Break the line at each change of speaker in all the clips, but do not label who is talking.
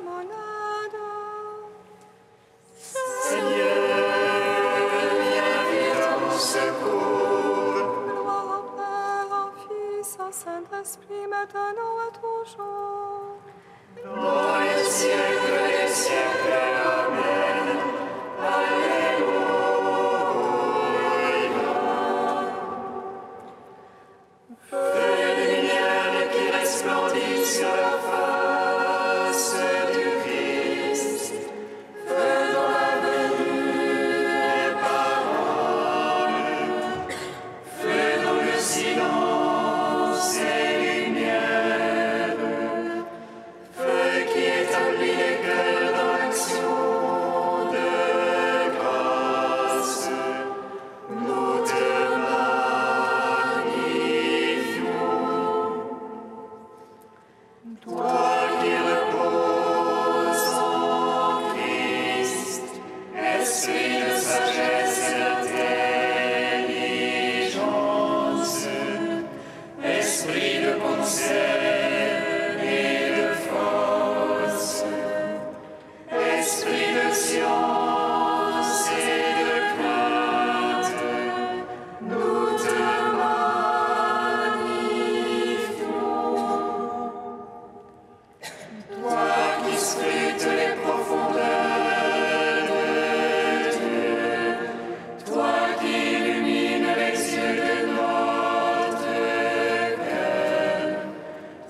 monade.
Seigneur, viens vite à mon secours.
Gloire au Père, au Fils, au Saint-Esprit, maintenant et toujours.
Dans les siècles des siècles, Amen. Alléluia. Feu de lumière qui resplendit sur la face du Christ. Feu dans la venue des paroles. Feu dans le silence et lumière. Feu qui établit les cœurs dans l'action de grâce. Nous te magnifions. Toi qui reposes en Christ, esprit de sagesse et d'intelligence, esprit de conseil et de force, esprit de science et de crainte, nous te magnifions. Toi qui scrutes les profondeurs de Dieu, toi qui illumines les yeux de notre cœur,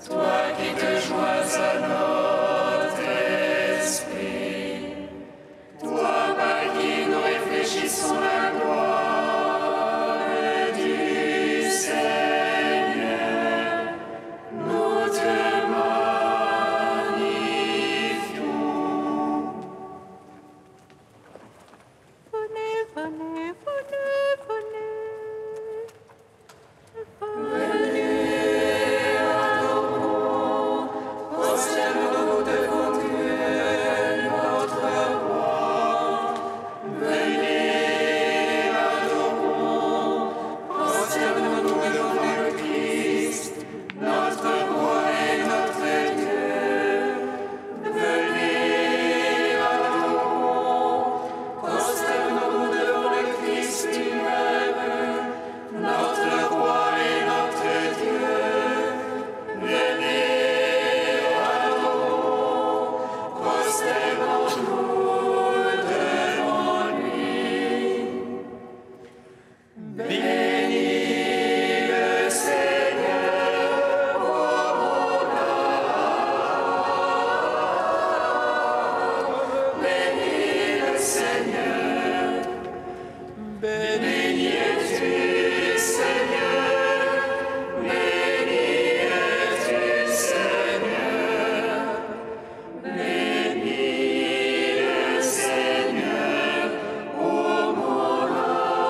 toi qui te joins à notre esprit, toi par qui nous réfléchissons la gloire du Seigneur, nous te magnifions.
Venez, venez, venez, venez.
Venez, adorons, prosternons-nous devant Dieu, notre roi. Venez, adorons, prosternons-nous devant le Christ, notre roi et notre Dieu. Venez, adorons, prosternons-nous devant le Christ lui-même, notre roi et notre Dieu. Venez, adorons, prosternons-nous devant lui. Bénis le Seigneur, ô mon âme. Bénis le Seigneur. Béni es-tu, Seigneur. Béni es-tu, Seigneur. Bénis le Seigneur, ô mon âme.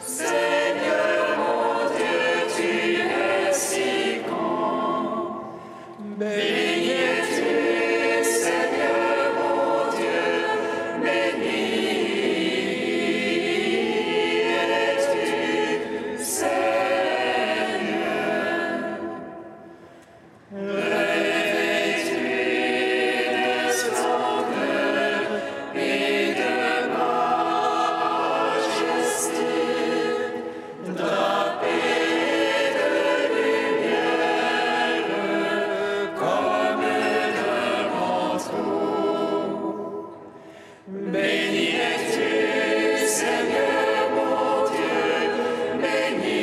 Seigneur mon Dieu, tu es si grand. Béni es-tu, Seigneur mon Dieu. Béni es-tu, Seigneur. Revêtu de splendeur et de majesté, drapé de lumière comme d'un manteau. Béni es-tu, Seigneur mon Dieu, béni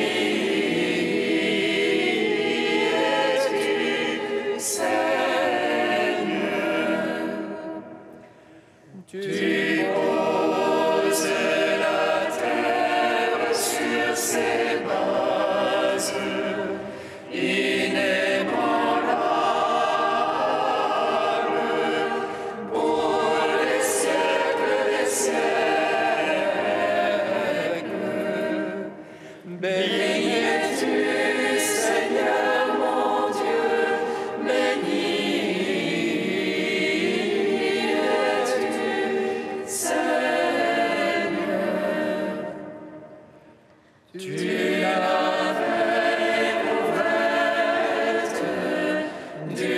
es-tu, Seigneur. Tu poses la terre sur ses bases, inébranlable pour les siècles des siècles. Béni es-tu, Seigneur mon Dieu, béni es-tu, Seigneur. Tu l'avais ouverte du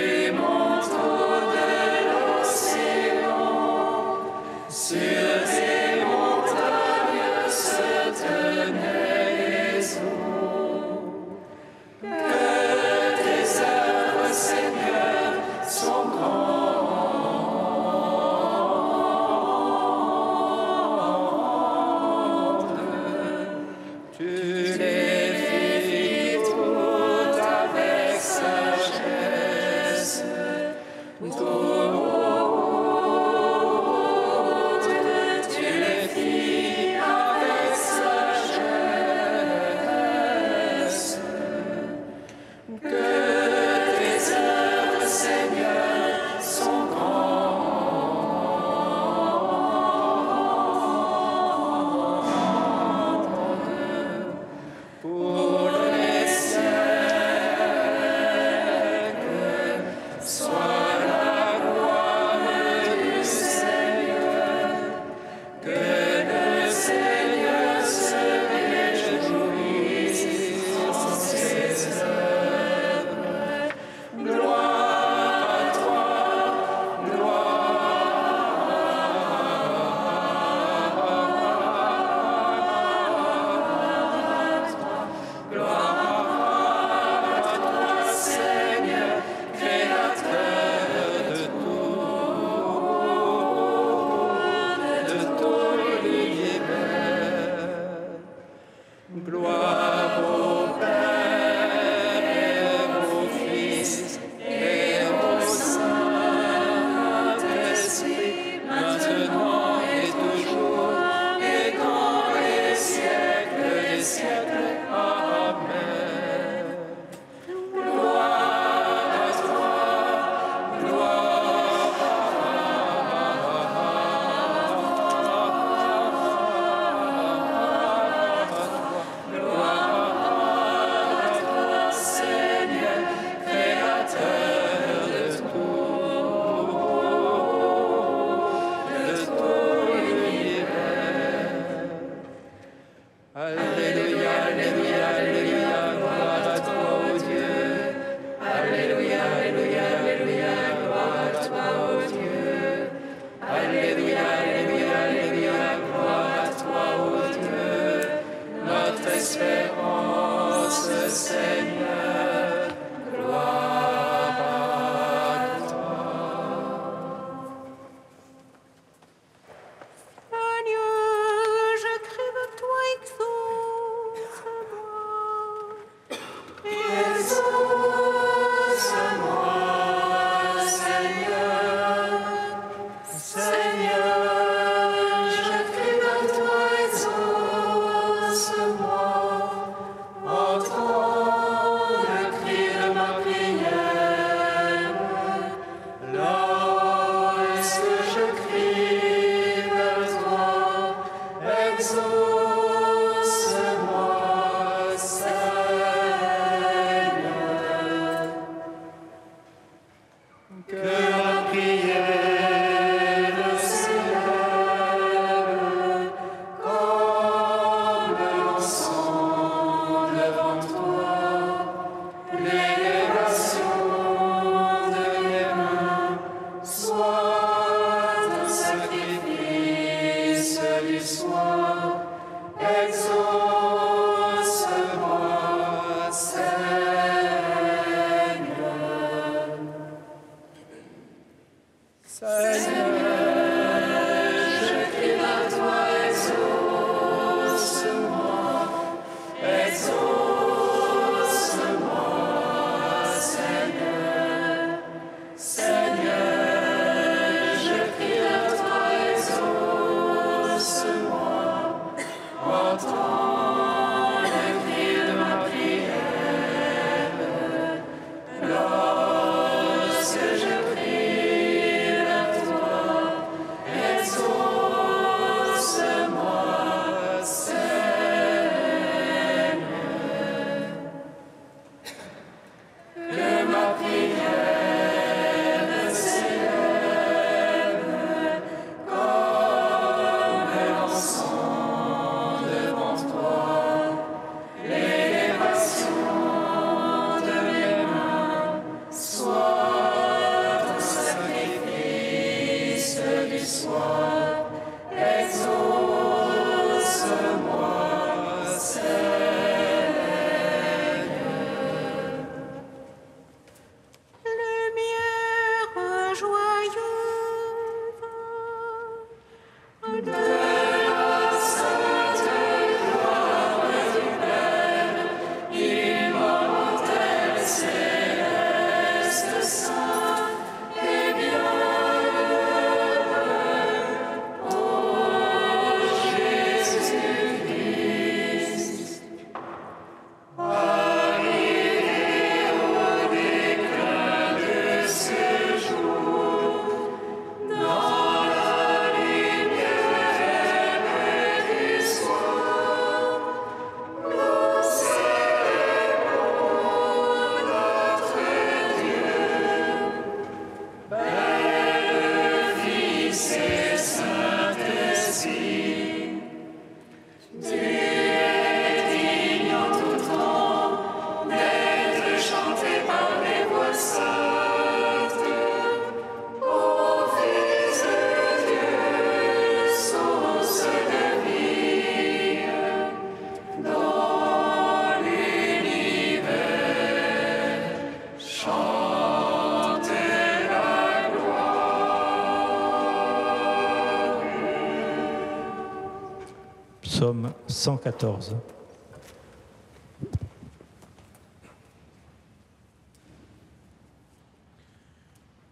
Psaume 114.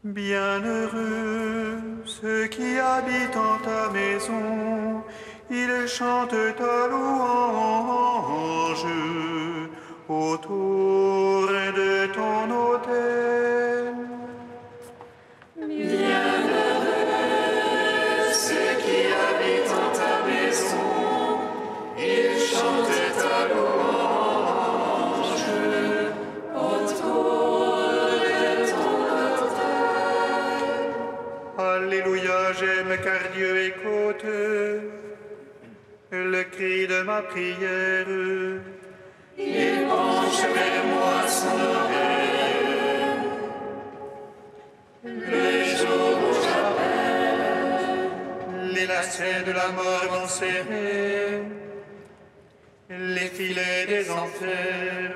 Bienheureux ceux qui habitent en ta maison, ils chantent ta louange autour de ton autel.
Bienheureux ceux qui habitent en ta maison, ils chantent ta louange autour de ton autel.
Alléluia, j'aime car Dieu écoute le cri de ma prière.
Il penche vers moi son oreille. Le jour où j'appelle,
Les lacets de la mort m'ont serré, les filets des enfers.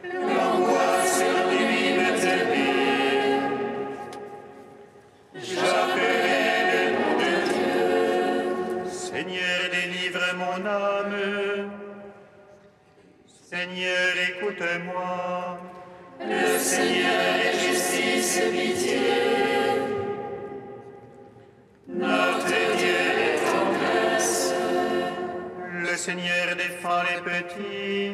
l'angoisse et l'ennui me terrible. J'appelais le nom de Dieu.
Seigneur, délivre mon âme. Seigneur, écoute-moi.
Le Seigneur est justice et pitié. Notre Dieu est tendresse.
Le Seigneur défend les petits.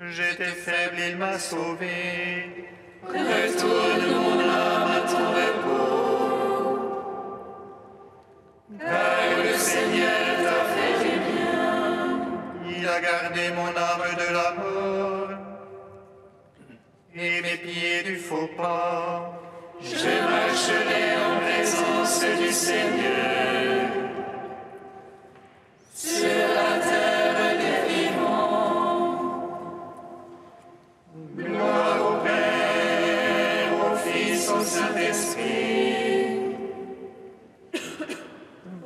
J'étais faible, il m'a sauvé.
Retourne mon âme à ton repos. Car le Seigneur t'a fait
garder mon âme de la mort et mes pieds du faux pas.
Je marcherai en présence du Seigneur sur la terre des vivants.
Gloire au Père, au Fils, au Saint-Esprit,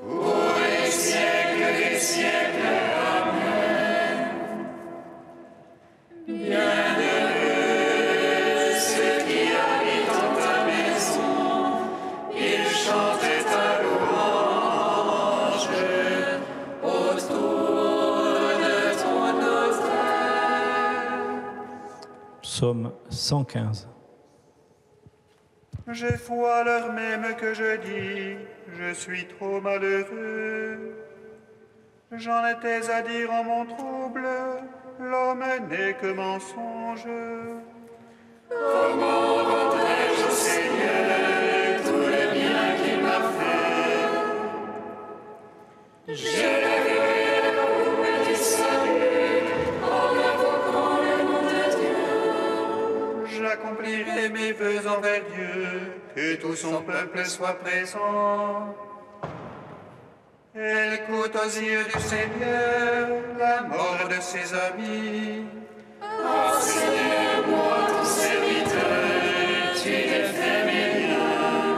Pour les siècles des siècles. Amen. Bienheureux ceux qui habitent en ta maison, ils chantent ta louange autour de ton autel.
Psaume 115.
j'ai foi l'heure même que je dis, je suis trop malheureux. J'en étais à dire en mon trouble, l'homme n'est que mensonge.
Comment rendrai-je au Seigneur tout le bien qu'il m'a fait? Je lèverai la coupe du salut en invoquant le nom de Dieu.
J'accomplirai mes vœux envers Dieu, que tout son peuple soit présent. Écoute aux yeux du Seigneur la mort de ses amis.
Enseigne-moi ton serviteur, tu défais mes biens.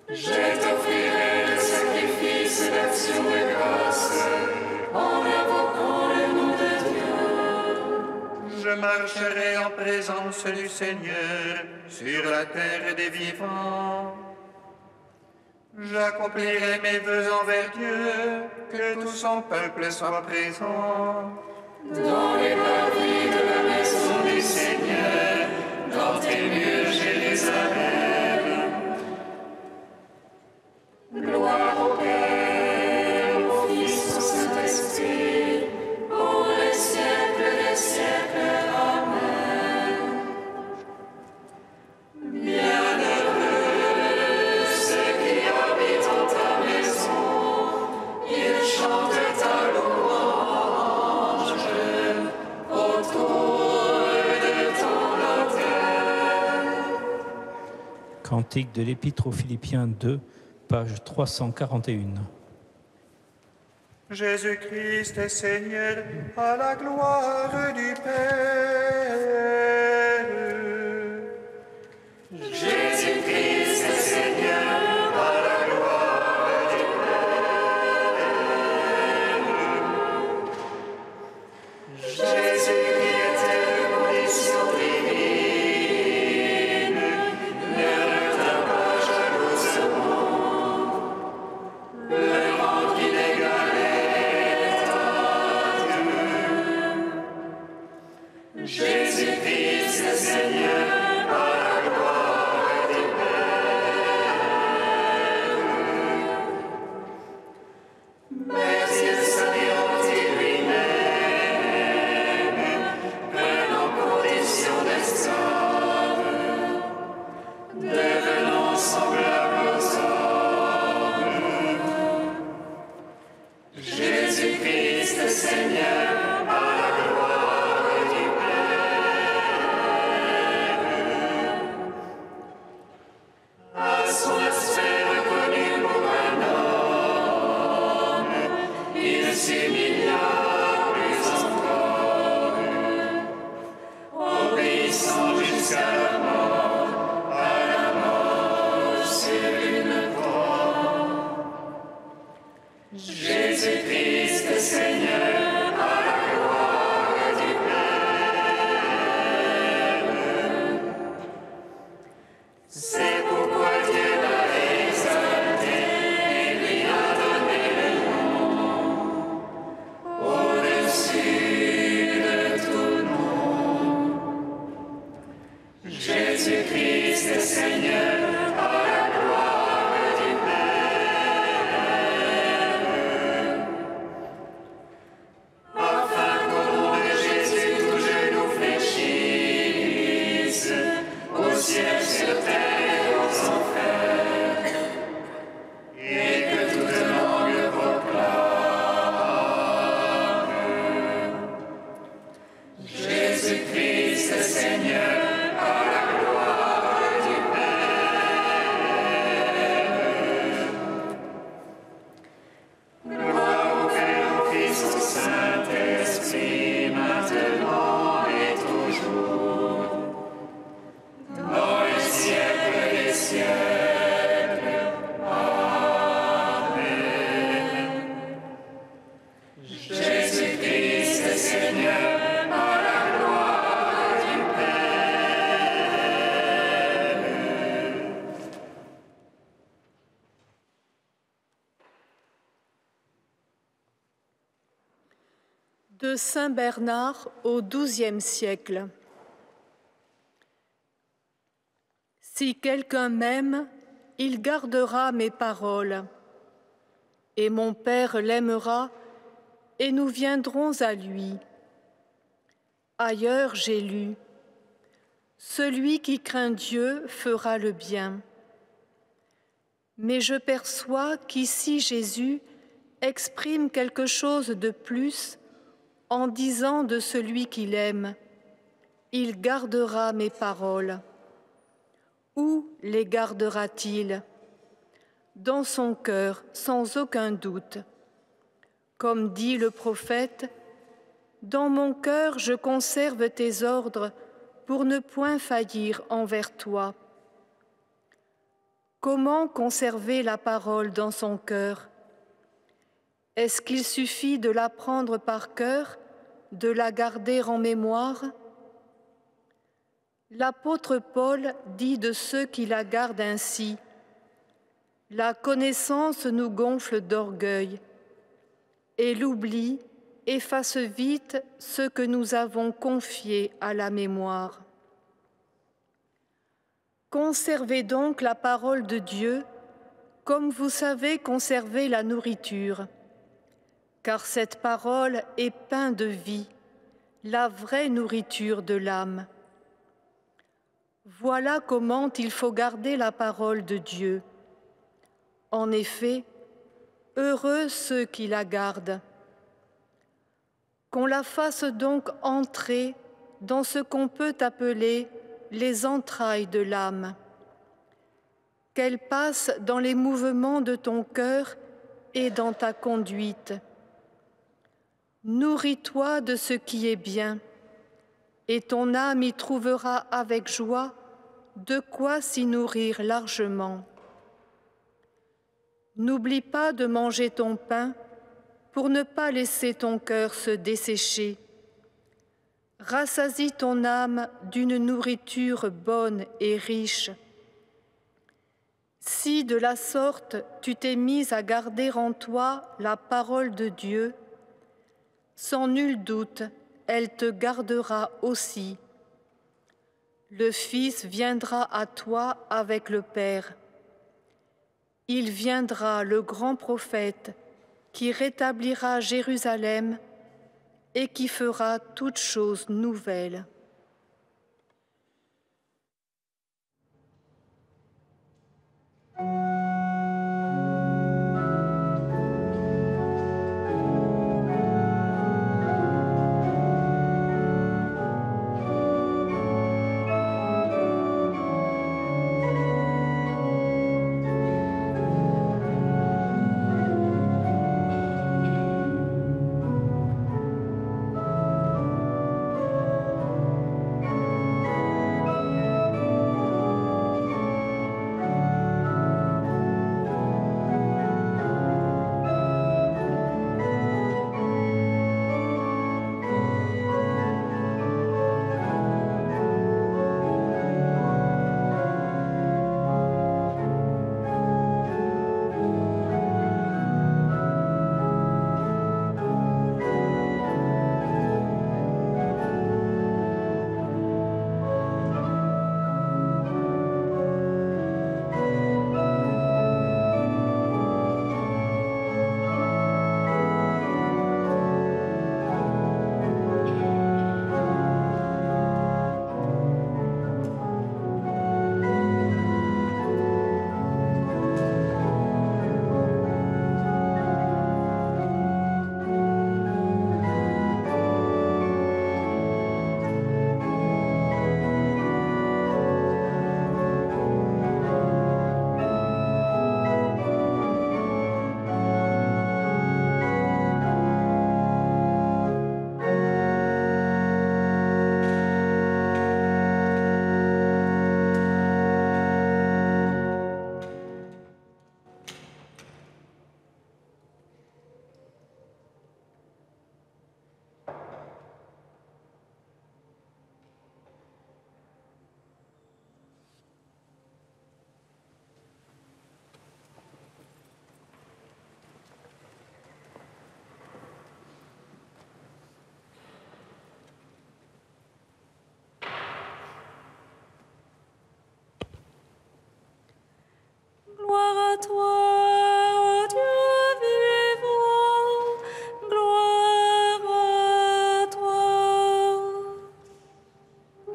Je t'offrirai le sacrifice d'action de grâce en invoquant le nom de Dieu.
Je marcherai en présence du Seigneur sur la terre des vivants. J'accomplirai mes vœux envers Dieu, que tout son peuple soit présent.
Dans les parvis de la maison du Seigneur, dans tes murs, Jérusalem. Gloire au Père, au Fils, au Saint-Esprit, pour les siècles des siècles. Amen. Bienheureux ceux qui habitent en ta maison, ils chantent ta louange autour de ton autel.
Cantique de l'Épître aux Philippiens 2, page 341.
Jésus-Christ est Seigneur, à la gloire du Père.
Jésus-Christ est Seigneur, à la gloire du Père. Jésus qui était de condition divine, ne retint pas jalousement le rang qu'il égalait à Dieu. Jésus-Christ est Seigneur, à la gloire du Père. Mais il s'anéantit lui-même, prenant condition d'esclave, devenant semblable aux hommes. Jésus-Christ est Seigneur, à la gloire du Père. À son aspect reconnu pour un homme, il s'humilia plus encore, obéissant jusqu'à la mort sur une croix. Jésus-Christ est Seigneur, à la gloire du Père. C'est pourquoi Dieu l'a exalté et lui a donné le nom au-dessus de tout nom. Jésus-Christ est Seigneur, à la gloire du Père. Afin
De Saint Bernard au XIIe siècle. Si quelqu'un m'aime, il gardera mes paroles, et mon Père l'aimera, et nous viendrons à lui. Ailleurs, j'ai lu, celui qui craint Dieu fera le bien. Mais je perçois qu'ici Jésus exprime quelque chose de plus en disant de celui qu'il aime, « Il gardera mes paroles ». Où les gardera-t-il? Dans son cœur, sans aucun doute. Comme dit le prophète, « Dans mon cœur, je conserve tes ordres pour ne point faillir envers toi ». Comment conserver la parole dans son cœur? Est-ce qu'il suffit de l'apprendre par cœur, de la garder en mémoire? L'apôtre Paul dit de ceux qui la gardent ainsi: « La connaissance nous gonfle d'orgueil, et l'oubli efface vite ce que nous avons confié à la mémoire. » Conservez donc la parole de Dieu comme vous savez conserver la nourriture, car cette parole est pain de vie, la vraie nourriture de l'âme. Voilà comment il faut garder la parole de Dieu. En effet, heureux ceux qui la gardent. Qu'on la fasse donc entrer dans ce qu'on peut appeler les entrailles de l'âme. Qu'elle passe dans les mouvements de ton cœur et dans ta conduite. Nourris-toi de ce qui est bien, et ton âme y trouvera avec joie de quoi s'y nourrir largement. N'oublie pas de manger ton pain pour ne pas laisser ton cœur se dessécher. Rassasie ton âme d'une nourriture bonne et riche. Si de la sorte tu t'es mis à garder en toi la parole de Dieu, sans nul doute, elle te gardera aussi. Le Fils viendra à toi avec le Père. Il viendra, le grand prophète, qui rétablira Jérusalem et qui fera toutes choses nouvelles.
à toi, ô Dieu vivant, gloire à toi.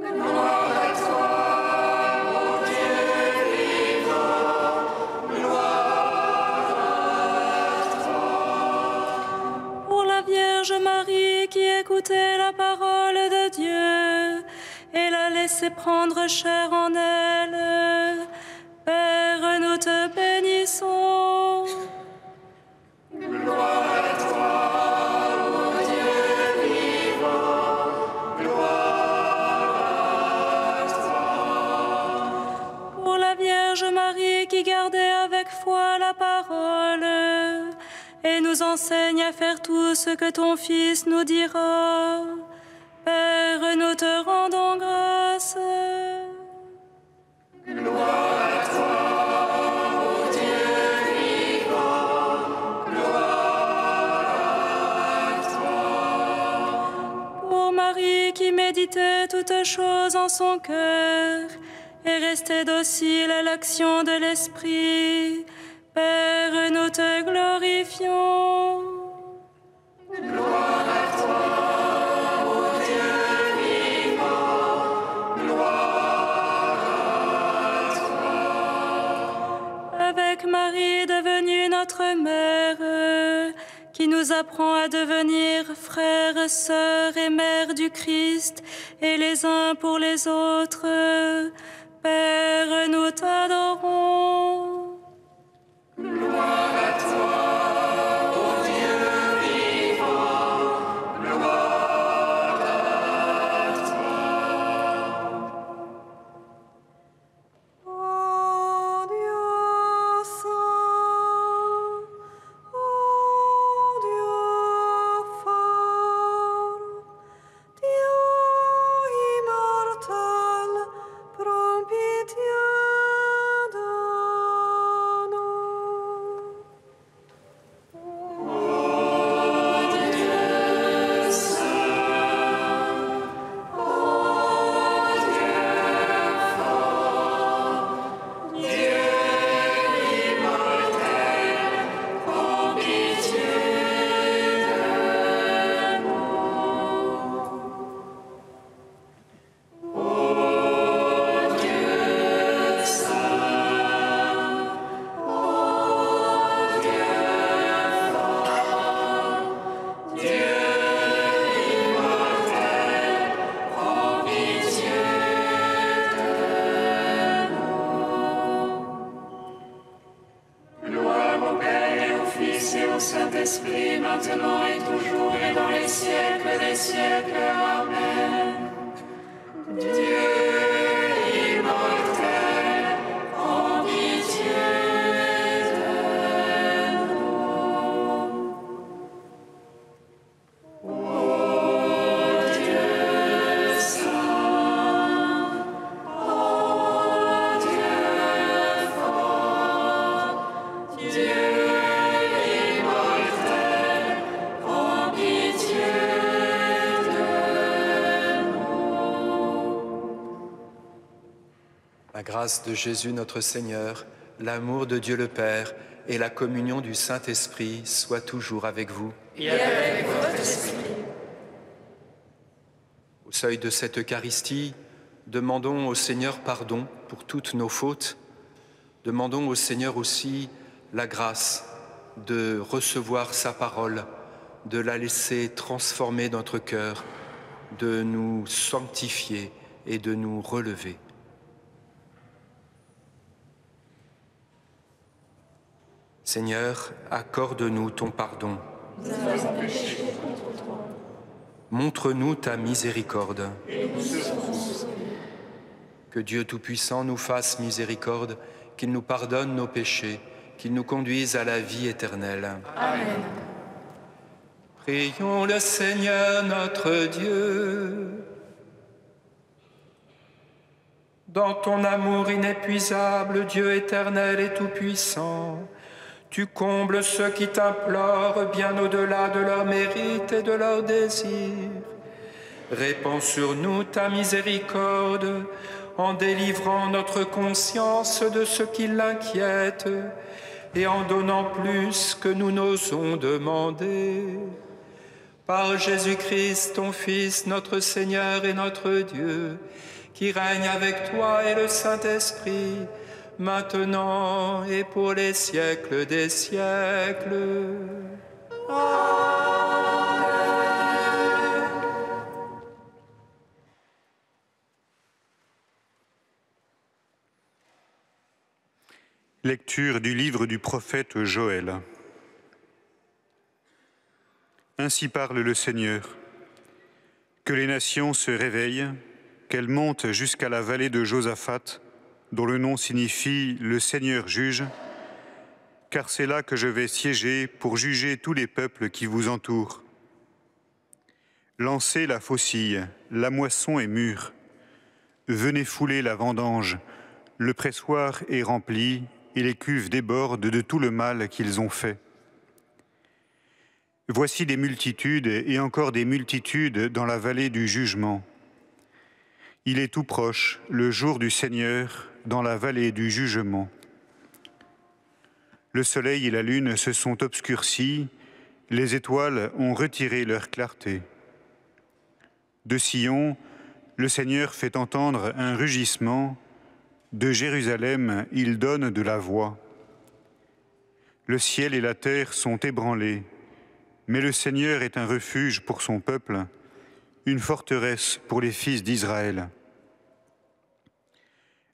Gloire à toi, ô Dieu vivant, gloire à toi.
Pour la Vierge Marie qui écoutait la parole de Dieu et l'a laissé prendre chair en elle, Père, nous te bénissons.
Gloire à toi, ô Dieu vivant, gloire à toi.
Pour la Vierge Marie qui gardait avec foi la parole et nous enseigne à faire tout ce que ton Fils nous dira, Père, nous te rendons grâce.
Gloire à toi, ô Dieu vivant, gloire à toi.
Pour Marie qui méditait toutes choses en son cœur et restait docile à l'action de l'Esprit, Père, nous te glorifions.
Gloire à toi, ô Dieu vivant, gloire à toi.
Avec Marie devenue notre mère, qui nous apprend à devenir frères, sœurs et mères du Christ, et les uns pour les autres, Père, nous t'adorons.
Gloire à toi, ô Dieu vivant, gloire à toi.
Oh Dieu saint, oh Dieu fort, Dieu immortel, prends pitié de nous.
Gloire au Père et au Fils et au Saint-Esprit, maintenant et toujours et dans les siècles des siècles. Amen. Dieu immortel, prends pitié de nous. Ô Dieu saint, ô Dieu fort, Dieu immortel, prends pitié de
La grâce de Jésus notre Seigneur, l'amour de Dieu le Père et la communion du Saint-Esprit soient toujours avec vous.
et avec votre esprit.
Au seuil de cette Eucharistie, demandons au Seigneur pardon pour toutes nos fautes. Demandons au Seigneur aussi la grâce de recevoir sa parole, de la laisser transformer notre cœur, de nous sanctifier et de nous relever. Seigneur, accorde-nous ton pardon. Montre-nous ta miséricorde. Que Dieu Tout-Puissant nous fasse miséricorde, qu'il nous pardonne nos péchés, qu'il nous conduise à la vie éternelle.
Amen.
Prions le Seigneur notre Dieu. Dans ton amour inépuisable, Dieu éternel et tout-puissant, tu combles ceux qui t'implorent bien au-delà de leurs mérites et de leurs désirs. Répands sur nous ta miséricorde en délivrant notre conscience de ce qui l'inquiète et en donnant plus que nous n'osons demander. Par Jésus-Christ, ton Fils, notre Seigneur et notre Dieu, qui règne avec toi et le Saint-Esprit, maintenant et pour les siècles des siècles. Amen.
Lecture du livre du prophète Joël. Ainsi parle le Seigneur. Que les nations se réveillent, qu'elles montent jusqu'à la vallée de Josaphat, dont le nom signifie « Le Seigneur juge », car c'est là que je vais siéger pour juger tous les peuples qui vous entourent. Lancez la faucille, la moisson est mûre. Venez fouler la vendange, le pressoir est rempli et les cuves débordent de tout le mal qu'ils ont fait. Voici des multitudes et encore des multitudes dans la vallée du jugement. Il est tout proche, le jour du Seigneur, dans la vallée du jugement. Le soleil et la lune se sont obscurcis, les étoiles ont retiré leur clarté. De Sion, le Seigneur fait entendre un rugissement, de Jérusalem, il donne de la voix. Le ciel et la terre sont ébranlés, mais le Seigneur est un refuge pour son peuple, une forteresse pour les fils d'Israël.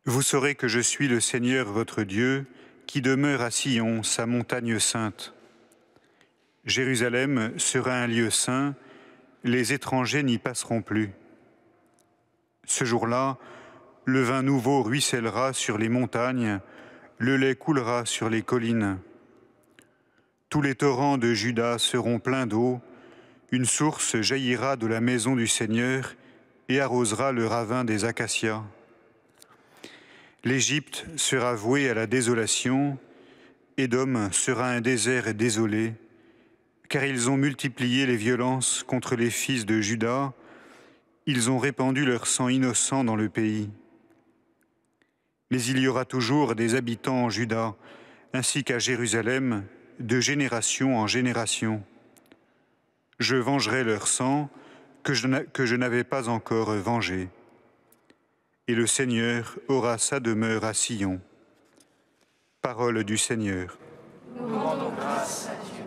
Vous saurez que je suis le Seigneur votre Dieu, qui demeure à Sion, sa montagne sainte. Jérusalem sera un lieu saint, les étrangers n'y passeront plus. Ce jour-là, le vin nouveau ruissellera sur les montagnes, le lait coulera sur les collines. Tous les torrents de Juda seront pleins d'eau, une source jaillira de la maison du Seigneur et arrosera le ravin des acacias. L'Égypte sera vouée à la désolation, Édom sera un désert désolé, car ils ont multiplié les violences contre les fils de Juda, ils ont répandu leur sang innocent dans le pays. Mais il y aura toujours des habitants en Juda, ainsi qu'à Jérusalem, de génération en génération. Je vengerai leur sang que je n'avais pas encore vengé. Et le Seigneur aura sa demeure à Sion. Parole du Seigneur.
Nous rendons grâce à Dieu.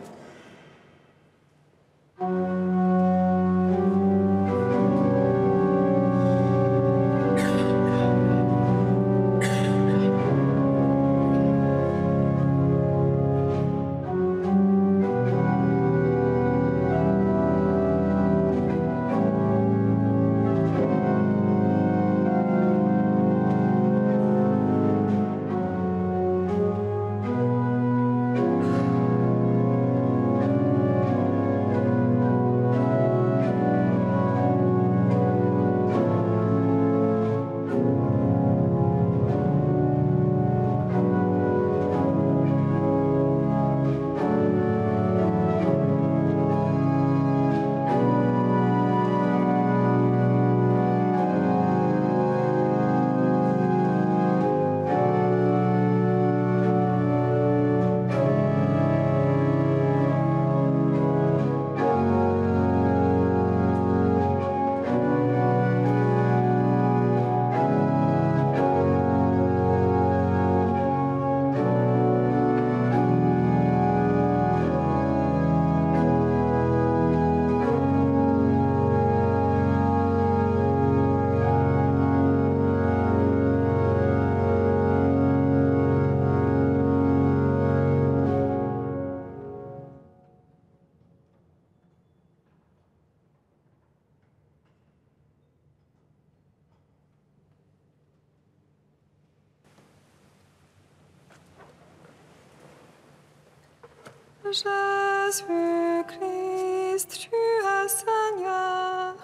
Jésus-Christ, tu es Seigneur,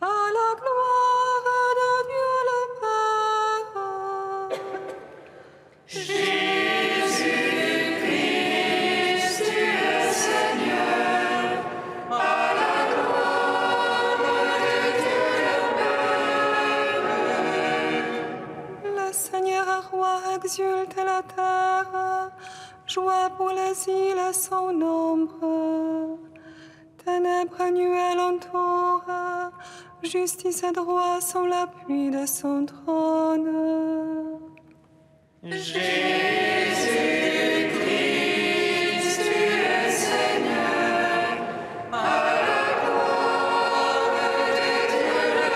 à la gloire de Dieu le Père.
Jésus-Christ, tu es Seigneur, à la gloire de Dieu le Père.
Le Seigneur est roi, exulte la terre.
joie pour l'asile à son ombre. Ténèbres nuées l'entourent, justice et droit sont l'appui de son trône.
Jésus-Christ, tu es Seigneur, à la gloire de Dieu le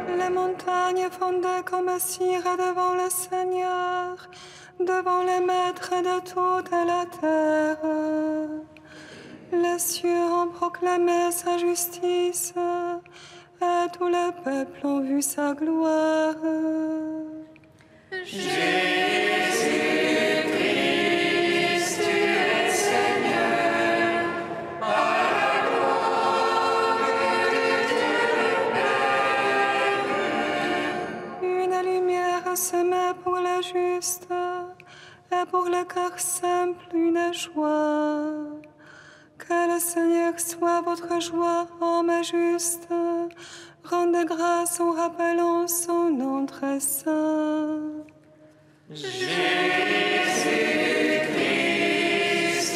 Père.
Les montagnes fondées comme cire devant le Seigneur, devant les maîtres de toute la terre. Les cieux ont proclamé sa justice, et tout le peuple ont vu sa gloire.
Jésus-Christ, tu es Seigneur, à la gloire de Dieu le Père.
Une lumière se met pour les justes, et pour le cœur simple une joie. Que le Seigneur soit votre joie, homme juste. Rendez grâce en rappelant son nom très saint.
Jésus-Christ,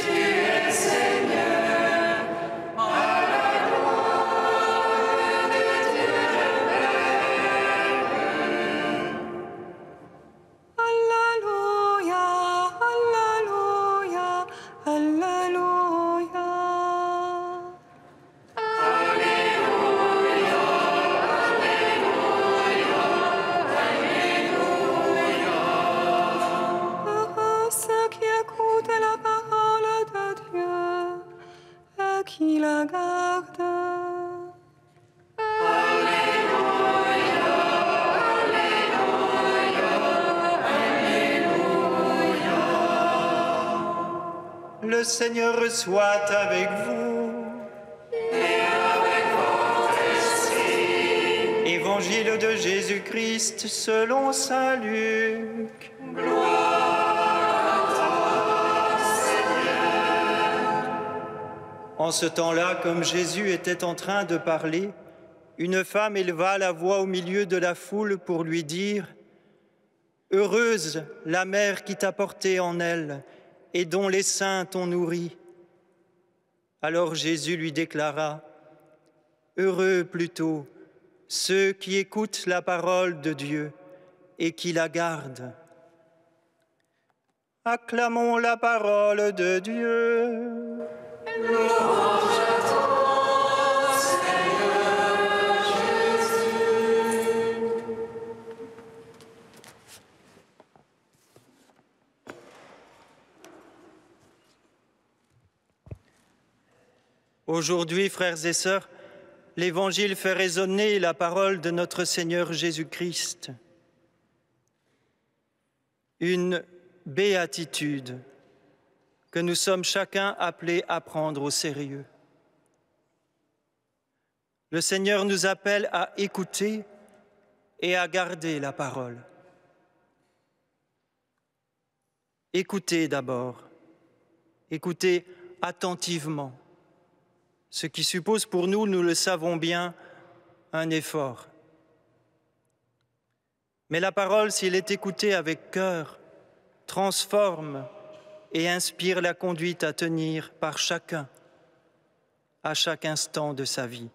tu es Seigneur, à la gloire de Dieu le Père.
Alléluia, Alléluia, Alléluia. Qui la garde.
Alléluia, Alléluia, Alléluia.
Le Seigneur soit avec vous.
Et avec votre esprit.
Évangile de Jésus-Christ selon saint Luc. En ce temps-là, comme Jésus était en train de parler, une femme éleva la voix au milieu de la foule pour lui dire « Heureuse la mère qui t'a porté en elle et dont les seins t'ont nourri. » Alors Jésus lui déclara « Heureux plutôt ceux qui écoutent la parole de Dieu et qui la gardent. » Acclamons la parole de Dieu.
Louange à toi, Seigneur Jésus.
Aujourd'hui, frères et sœurs, l'Évangile fait résonner la parole de notre Seigneur Jésus-Christ. Une béatitude que nous sommes chacun appelés à prendre au sérieux. Le Seigneur nous appelle à écouter et à garder la parole. Écoutez d'abord, écoutez attentivement, ce qui suppose pour nous, nous le savons bien, un effort. Mais la parole, si elle est écoutée avec cœur, transforme et inspire la conduite à tenir par chacun, à chaque instant de sa vie.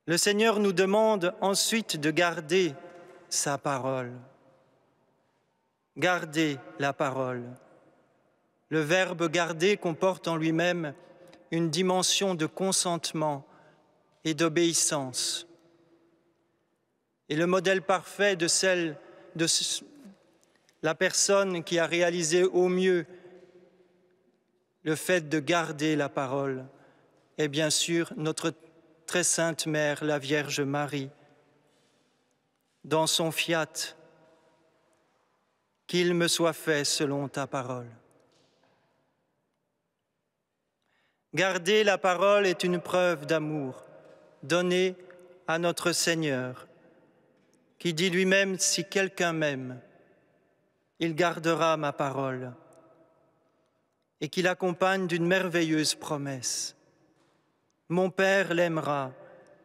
Le Seigneur nous demande ensuite de garder sa parole. Garder la parole. Le verbe « garder » comporte en lui-même une dimension de consentement et d'obéissance. Et le modèle parfait de celle de la personne qui a réalisé au mieux le fait de garder la parole est bien sûr notre très sainte mère, la Vierge Marie, dans son fiat, qu'il me soit fait selon ta parole. Garder la parole est une preuve d'amour donnée à notre Seigneur, qui dit lui-même « Si quelqu'un m'aime, il gardera ma parole » et qui l'accompagne d'une merveilleuse promesse. « Mon Père l'aimera,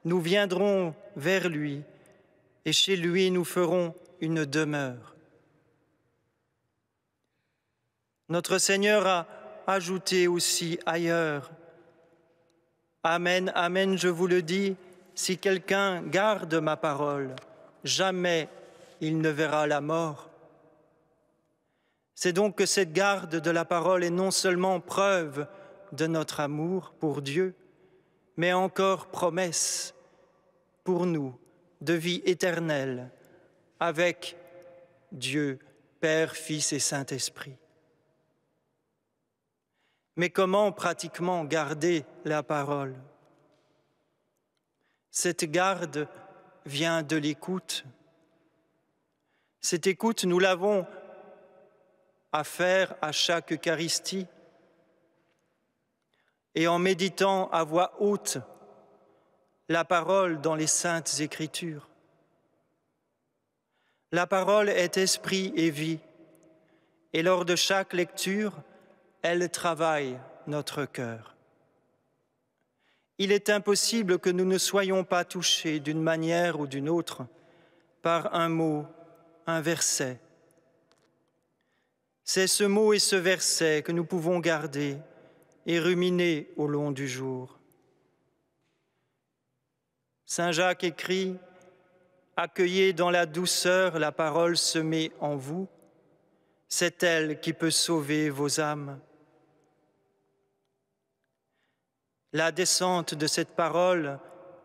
nous viendrons vers lui et chez lui nous ferons
une demeure. Notre Seigneur a ajouté aussi ailleurs, « Amen, amen, je vous le dis, si quelqu'un garde ma parole, jamais il ne verra la mort. » C'est donc que cette garde de la parole est non seulement preuve de notre amour pour Dieu, mais encore promesse pour nous de vie éternelle avec Dieu, Père, Fils et Saint-Esprit. Mais comment pratiquement garder la parole? Cette garde vient de l'écoute. Cette écoute, nous l'avons à faire à chaque Eucharistie et en méditant à voix haute la parole dans les Saintes Écritures. La parole est esprit et vie, et lors de chaque lecture, elle travaille notre cœur. Il est impossible que nous ne soyons pas touchés d'une manière ou d'une autre par un mot, un verset. C'est ce mot et ce verset que nous pouvons garder et ruminer au long du jour. Saint Jacques écrit « Accueillez dans la douceur la parole semée en vous, c'est elle qui peut sauver vos âmes. » La descente de cette parole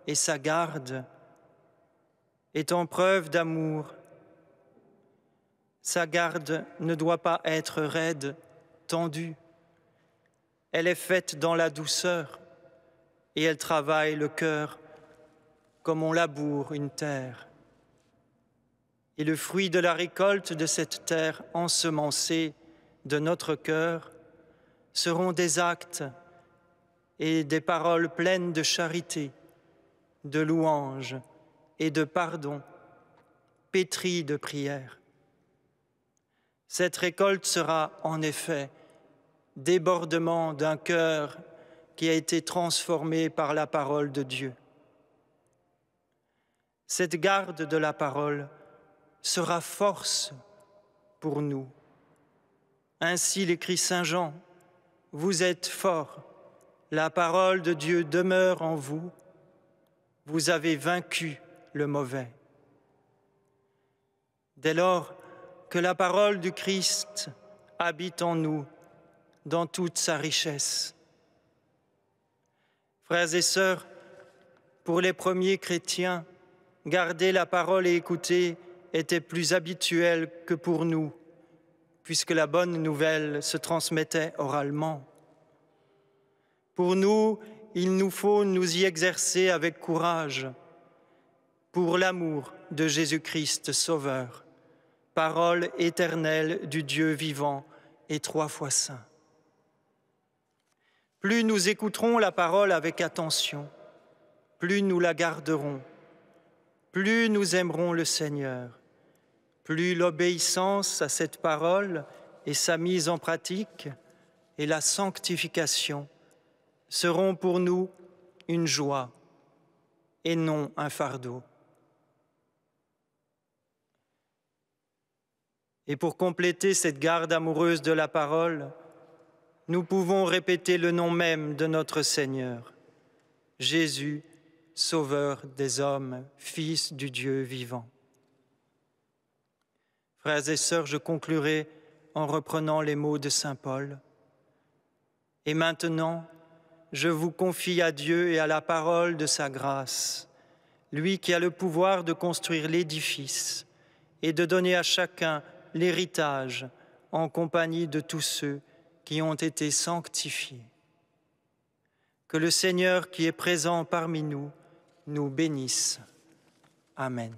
et sa garde est en preuve d'amour. Sa garde ne doit pas être raide, tendue. Elle est faite dans la douceur et elle travaille le cœur comme on laboure une terre. Et le fruit de la récolte de cette terre ensemencée de notre cœur seront des actes et des paroles pleines de charité, de louange et de pardon, pétries de prière. Cette récolte sera en effet débordement d'un cœur qui a été transformé par la parole de Dieu. Cette garde de la parole sera force pour nous. Ainsi l'écrit Saint Jean, « Vous êtes forts, la parole de Dieu demeure en vous, vous avez vaincu le mauvais. » Dès lors que la parole du Christ habite en nous dans toute sa richesse. Frères et sœurs, pour les premiers chrétiens, garder la parole et écouter était plus habituel que pour nous, puisque la bonne nouvelle se transmettait oralement. Pour nous, il nous faut nous y exercer avec courage, pour l'amour de Jésus-Christ Sauveur, parole éternelle du Dieu vivant et 3 fois saint. Plus nous écouterons la parole avec attention, plus nous la garderons, plus nous aimerons le Seigneur, plus l'obéissance à cette parole et sa mise en pratique et la sanctification seront pour nous une joie et non un fardeau. Et pour compléter cette garde amoureuse de la parole, nous pouvons répéter le nom même de notre Seigneur, Jésus, Sauveur des hommes, Fils du Dieu vivant. Frères et sœurs, je conclurai en reprenant les mots de saint Paul. Et maintenant, je vous confie à Dieu et à la parole de sa grâce, lui qui a le pouvoir de construire l'édifice et de donner à chacun l'héritage en compagnie de tous ceux qui ont été sanctifiés. Que le Seigneur qui est présent parmi nous nous bénisse. Amen.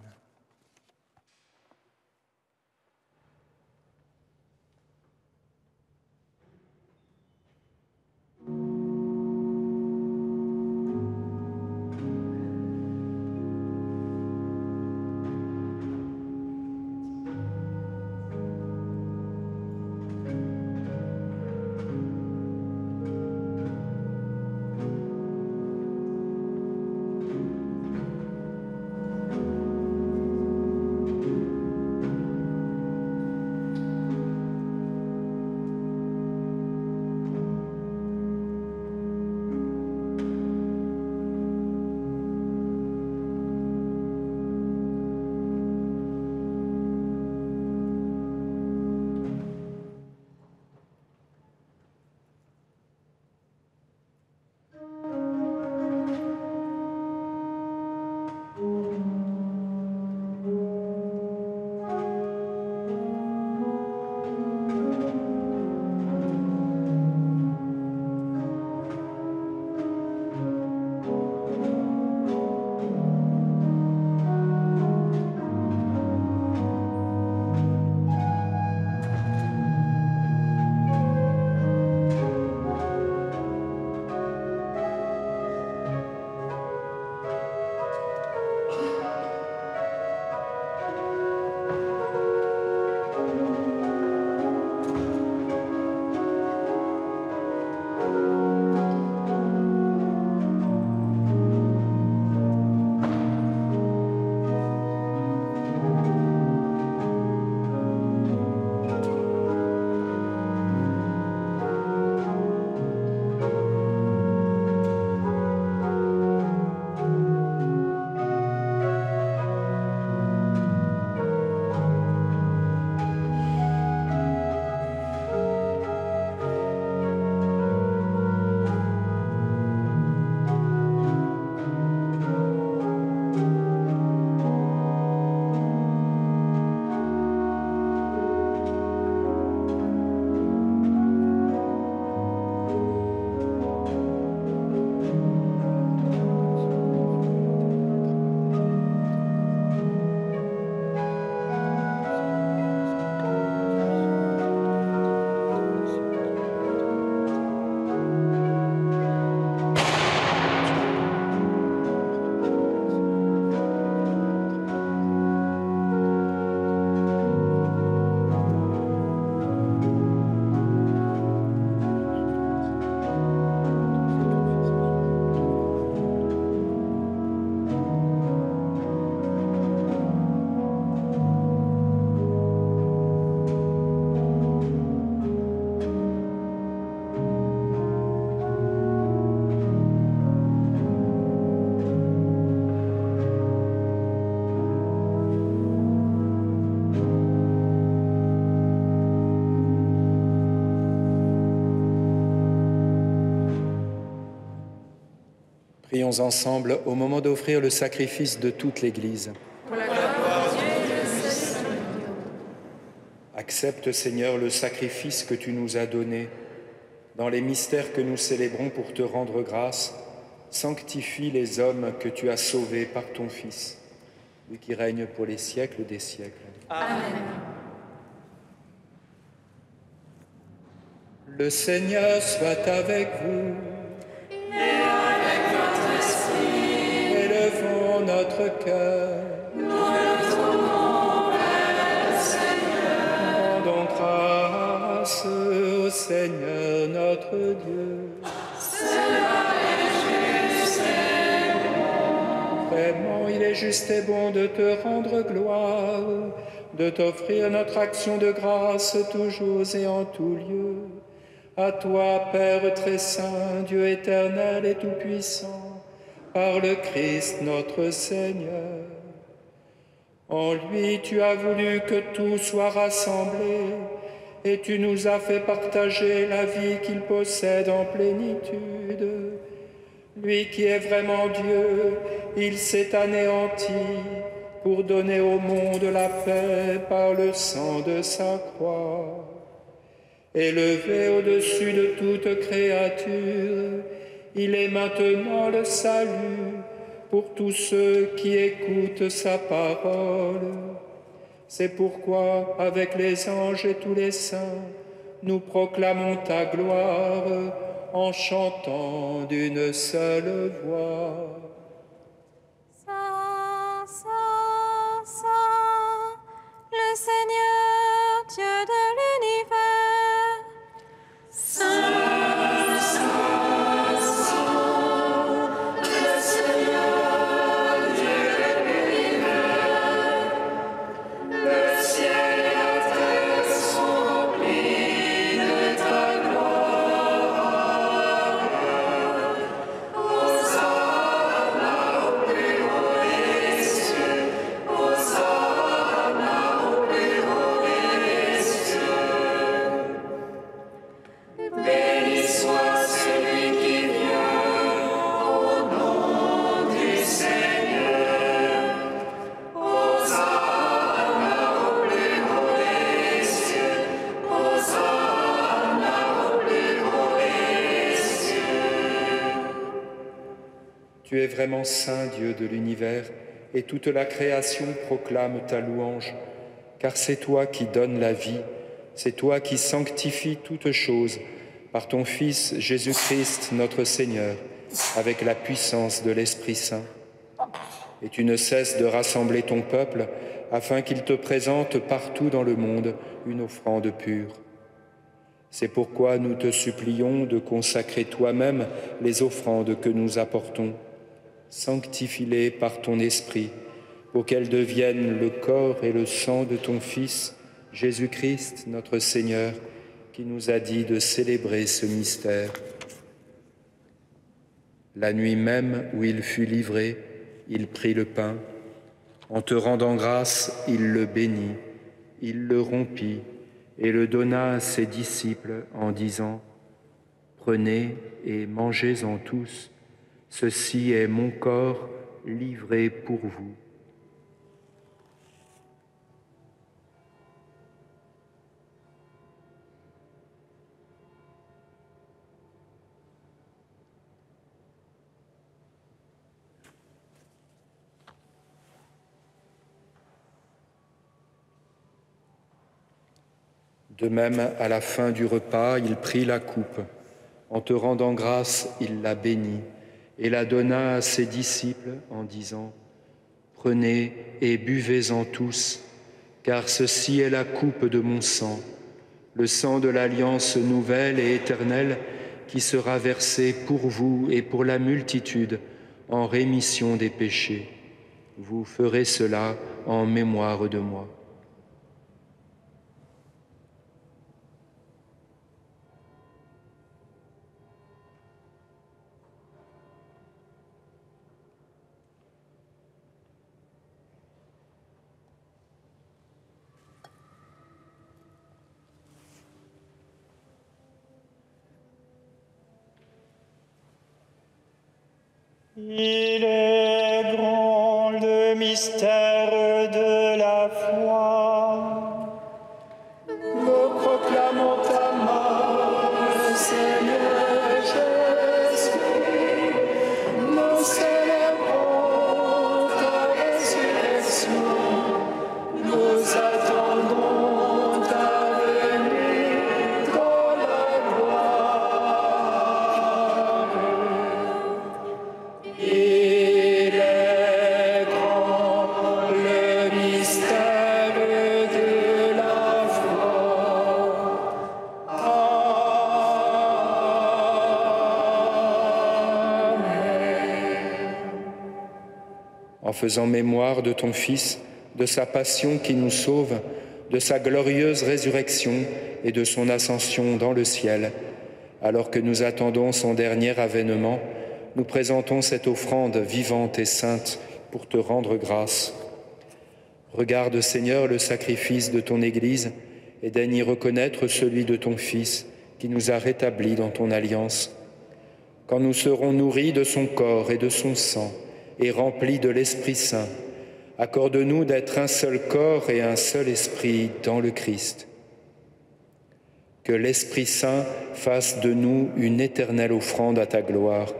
Prions ensemble au moment d'offrir le sacrifice de toute l'Église.
Pour la gloire de Dieu, le salut.
Accepte, Seigneur, le sacrifice que tu nous as donné. Dans les mystères que nous célébrons pour te rendre grâce, sanctifie les hommes que tu as sauvés par ton Fils, lui qui règne pour les siècles des siècles.
Amen.
Le Seigneur soit avec vous.
Et avec votre esprit,
Élevons notre cœur.
nous le tournons vers le Seigneur.
Rendons grâce au Seigneur notre Dieu.
Cela est juste et bon.
Vraiment, il est juste et bon de te rendre gloire, de t'offrir notre action de grâce toujours et en tout lieu. À toi, Père très saint, Dieu éternel et tout-puissant, par le Christ notre Seigneur. En lui, tu as voulu que tout soit rassemblé, et tu nous as fait partager la vie qu'il possède en plénitude. Lui qui est vraiment Dieu, il s'est anéanti pour donner au monde la paix par le sang de sa croix. Élevé au-dessus de toute créature, il est maintenant le salut pour tous ceux qui écoutent sa parole. C'est pourquoi, avec les anges et tous les saints, nous proclamons ta gloire en chantant d'une seule voix.
Saint, Saint, Saint, le Seigneur, Dieu de l'univers.
Saint, Saint, Saint, le Seigneur, Dieu de l'univers. Le ciel et la terre sont remplis de ta gloire. Hosanna au plus haut des cieux. Hosanna au plus haut des cieux. Béni soit celui qui vient au nom du Seigneur. Hosanna au plus haut des cieux. Hosanna au plus haut des cieux.
Tu es vraiment saint, Dieu de l'univers, et toute la création proclame ta louange, car c'est toi qui donnes la vie, c'est toi qui sanctifies toutes choses par ton Fils Jésus-Christ notre Seigneur, avec la puissance de l'Esprit Saint. Et tu ne cesses de rassembler ton peuple afin qu'il te présente partout dans le monde une offrande pure. C'est pourquoi nous te supplions de consacrer toi-même les offrandes que nous apportons. Sanctifie-les par ton Esprit, pour qu'elles deviennent le corps et le sang de ton Fils, Jésus-Christ, notre Seigneur, qui nous a dit de célébrer ce mystère. La nuit même où il fut livré, il prit le pain. En te rendant grâce, il le bénit, il le rompit et le donna à ses disciples en disant : « Prenez et mangez-en tous, ceci est mon corps livré pour vous. » De même, à la fin du repas, il prit la coupe. En te rendant grâce, il la bénit et la donna à ses disciples en disant : « Prenez et buvez-en tous, car ceci est la coupe de mon sang, le sang de l'alliance nouvelle et éternelle qui sera versé pour vous et pour la multitude en rémission des péchés. Vous ferez cela en mémoire de moi. »
Il est grand le mystère de la foi.
Nous proclamons ta mort, Seigneur Jésus. Nous célébrons ta résurrection. Nous attendons ta venue dans la gloire. Il est grand le mystère de la foi.
En faisant mémoire de ton Fils, de sa passion qui nous sauve, de sa glorieuse résurrection et de son ascension dans le ciel, alors que nous attendons son dernier avènement, nous présentons cette offrande vivante et sainte pour te rendre grâce. Regarde, Seigneur, le sacrifice de ton Église et daigne y reconnaître celui de ton Fils qui nous a rétablis dans ton alliance. Quand nous serons nourris de son corps et de son sang et remplis de l'Esprit Saint, accorde-nous d'être un seul corps et un seul esprit dans le Christ. Que l'Esprit Saint fasse de nous une éternelle offrande à ta gloire,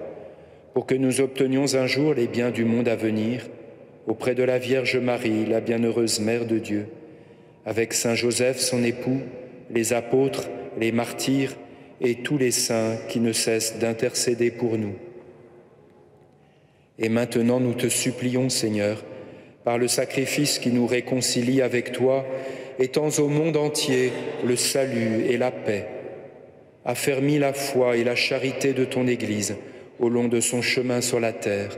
pour que nous obtenions un jour les biens du monde à venir, auprès de la Vierge Marie, la bienheureuse Mère de Dieu, avec Saint Joseph, son époux, les apôtres, les martyrs et tous les saints qui ne cessent d'intercéder pour nous. Et maintenant, nous te supplions, Seigneur, par le sacrifice qui nous réconcilie avec toi, étends au monde entier le salut et la paix. Affermis la foi et la charité de ton Église au long de son chemin sur la terre.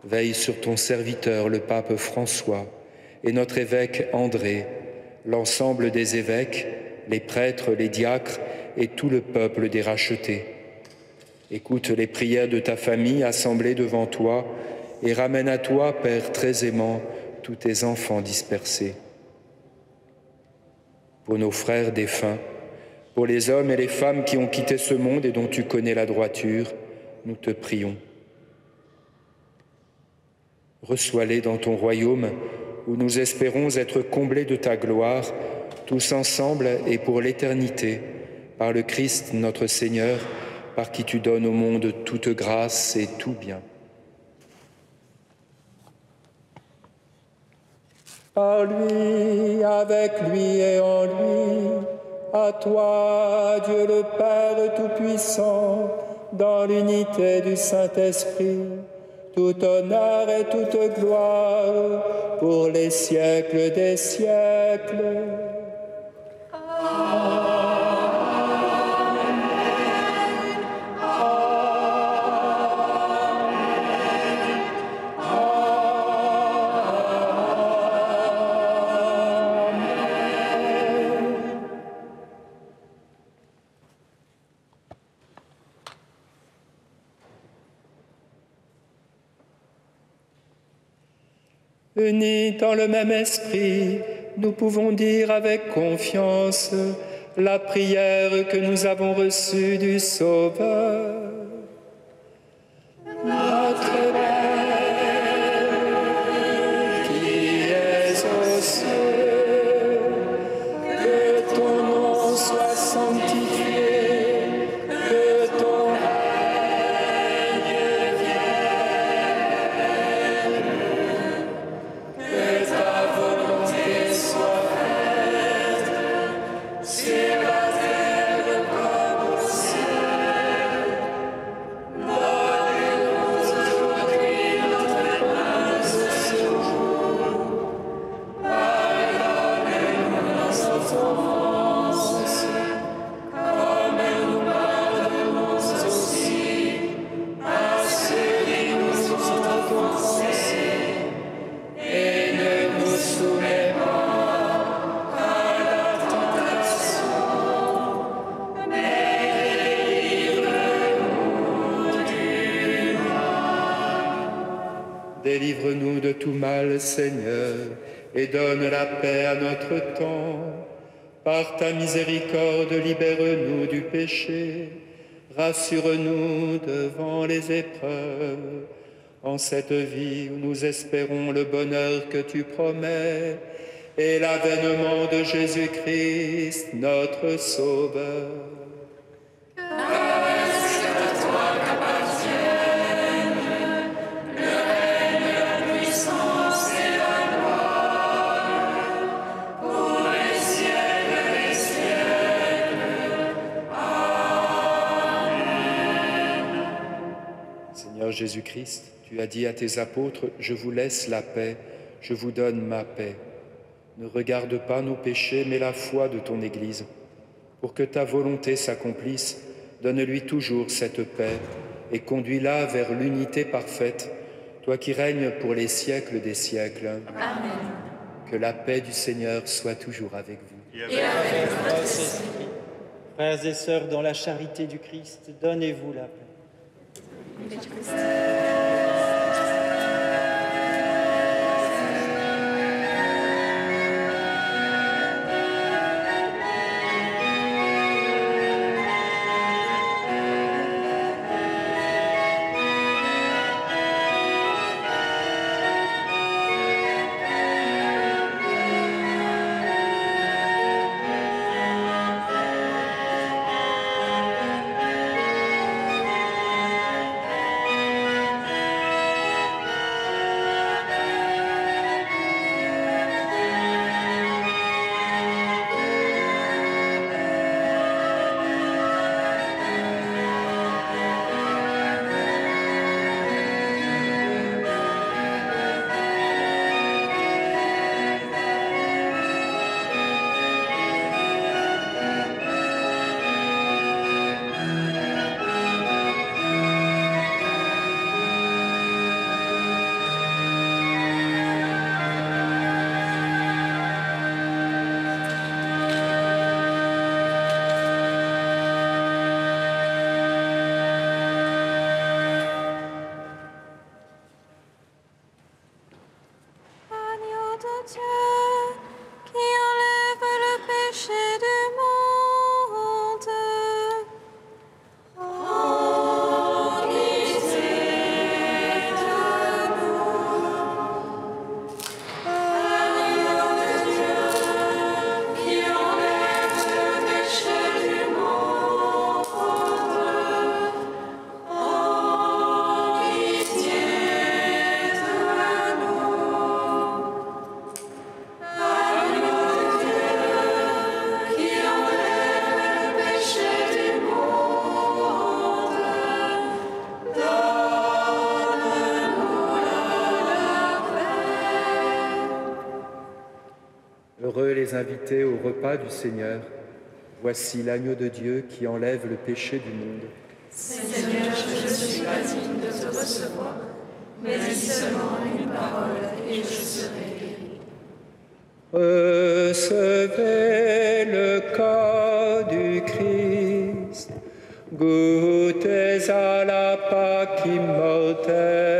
Veille sur ton serviteur, le pape François, et notre évêque André, l'ensemble des évêques, les prêtres, les diacres et tout le peuple des rachetés. Écoute les prières de ta famille assemblée devant toi, et ramène à toi, Père très aimant, tous tes enfants dispersés. Pour nos frères défunts, pour les hommes et les femmes qui ont quitté ce monde et dont tu connais la droiture, nous te prions. Reçois-les dans ton royaume, où nous espérons être comblés de ta gloire, tous ensemble et pour l'éternité, par le Christ notre Seigneur, par qui tu donnes au monde toute grâce et tout bien.
Par lui, avec lui et en lui, à toi, Dieu le Père Tout-Puissant, dans l'unité du Saint-Esprit, tout honneur et toute gloire pour les siècles des siècles. Amen. Unis dans le même esprit, nous pouvons dire avec confiance la prière que nous avons reçue du Sauveur. Notre Père, qui es aux cieux, que ton nom soit sanctifié, que ton règne vienne, que ta volonté soit faite sur la terre comme au ciel. Donne-nous aujourd'hui notre pain de ce jour. Pardonne-nous nos offenses, comme nous pardonnons aussi à ceux qui nous ont offensés. Et ne nous soumets pas à la tentation, mais délivre-nous du mal. Délivre-nous de tout mal, Seigneur, et donne la paix à notre temps. Par ta miséricorde, libère-nous du péché, Rassure-nous devant les épreuves, en cette vie où nous espérons le bonheur que tu promets et l'avènement de Jésus-Christ, notre Sauveur. Seigneur Jésus-Christ, tu as dit à tes apôtres, « Je vous laisse la paix, je vous donne ma paix. » Ne regarde pas nos péchés, mais la foi de ton Église. Pour que ta volonté s'accomplisse, donne-lui toujours cette paix et conduis-la vers l'unité parfaite, toi qui règnes pour les siècles des siècles.
Amen.
Que la paix du Seigneur soit toujours avec vous.
Et avec votre esprit.
Frères et sœurs, dans la charité du Christ, donnez-vous la paix.
Heureux les invités au repas du Seigneur. Voici l'agneau de Dieu qui enlève le péché du monde.
Seigneur, je ne suis pas digne de te recevoir, mais dis seulement une parole et je serai guéri.
Recevez le corps du Christ, goûtez à la Pâque immortelle.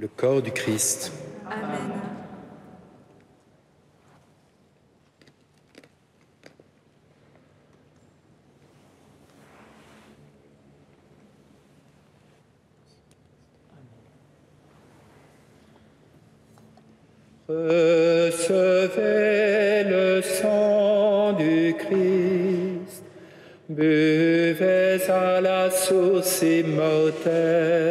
Le corps du Christ.
Amen.
Recevez le sang du Christ, buvez à à la source immortelle.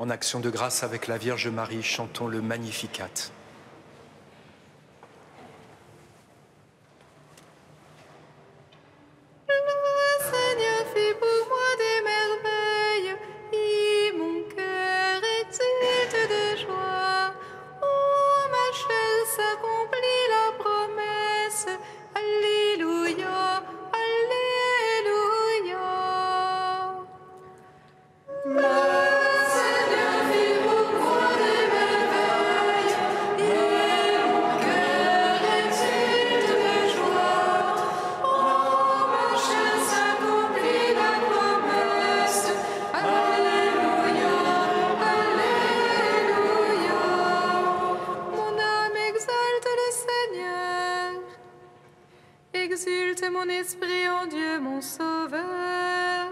En action de grâce avec la Vierge Marie, chantons le Magnificat.
Exulte mon esprit en Dieu, mon Sauveur.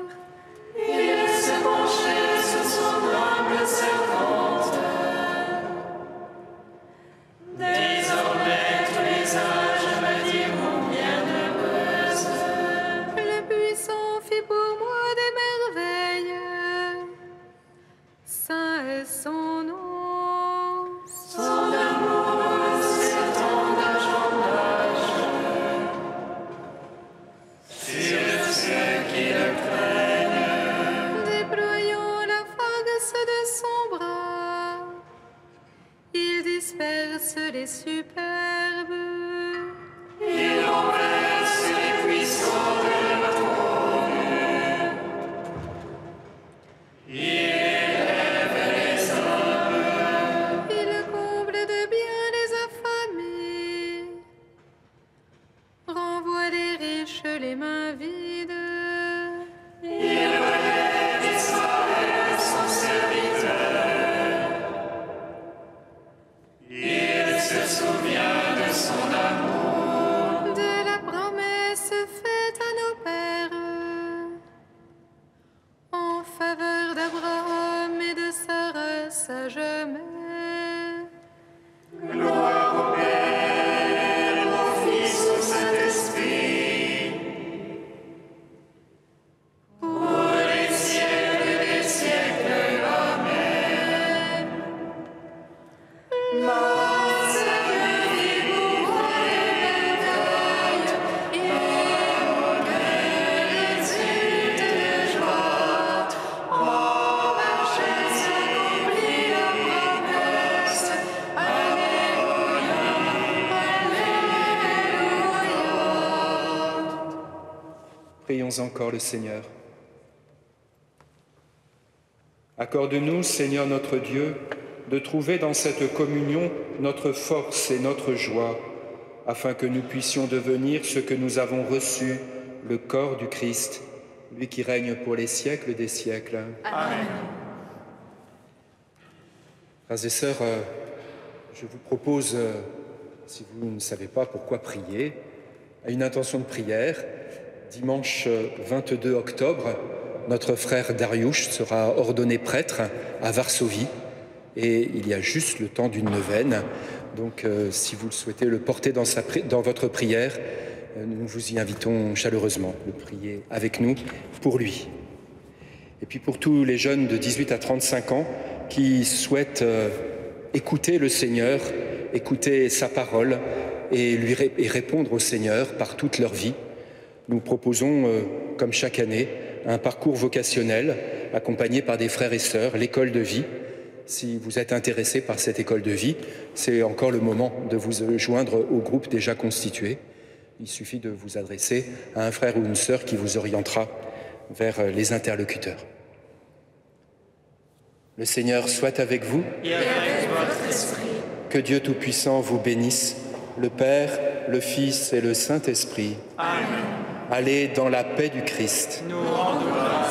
Il se penchait sur son humble servante. Désormais, tous les âges me diront bienheureuse.
Le puissant fit pour moi des merveilles. Saint est son nom.
Son amour s'étend d'âge en âge. Sur ceux qui le craignent.
Déployant la force de son bras, il disperse les superbes.
Il renverse les puissants de la trône. Il élève les humbles.
Il comble de bien les affamés, renvoie les riches les mains vides.
Il relève Israël, son serviteur. Il se souvient de son amour.
De la promesse faite à nos pères, en faveur d'Abraham et de Sarah, sa jamais.
Gloire au Père, au Fils, au Saint-Esprit. Pour les siècles des siècles. Amen.
Prions encore le Seigneur. Accorde-nous, Seigneur notre Dieu, de trouver dans cette communion notre force et notre joie, afin que nous puissions devenir ce que nous avons reçu, le corps du Christ, lui qui règne pour les siècles des siècles.
Amen.
Frères et sœurs, je vous propose, si vous ne savez pas pourquoi prier, à une intention de prière. Dimanche 22 octobre, notre frère Dariusz sera ordonné prêtre à Varsovie et il y a juste le temps d'une neuvaine. Donc si vous le souhaitez le porter dans votre prière, nous vous y invitons chaleureusement de prier avec nous pour lui. Et puis pour tous les jeunes de 18 à 35 ans qui souhaitent écouter le Seigneur, écouter sa parole et répondre au Seigneur par toute leur vie, nous proposons, comme chaque année, un parcours vocationnel accompagné par des frères et sœurs, l'école de vie. Si vous êtes intéressé par cette école de vie, c'est encore le moment de vous joindre au groupe déjà constitué. Il suffit de vous adresser à un frère ou une sœur qui vous orientera vers les interlocuteurs. Le Seigneur soit avec vous.
Et avec votre esprit.
Que Dieu Tout-Puissant vous bénisse, le Père, le Fils et le Saint-Esprit.
Amen.
Allez dans la paix du Christ.
Nous rendons grâce.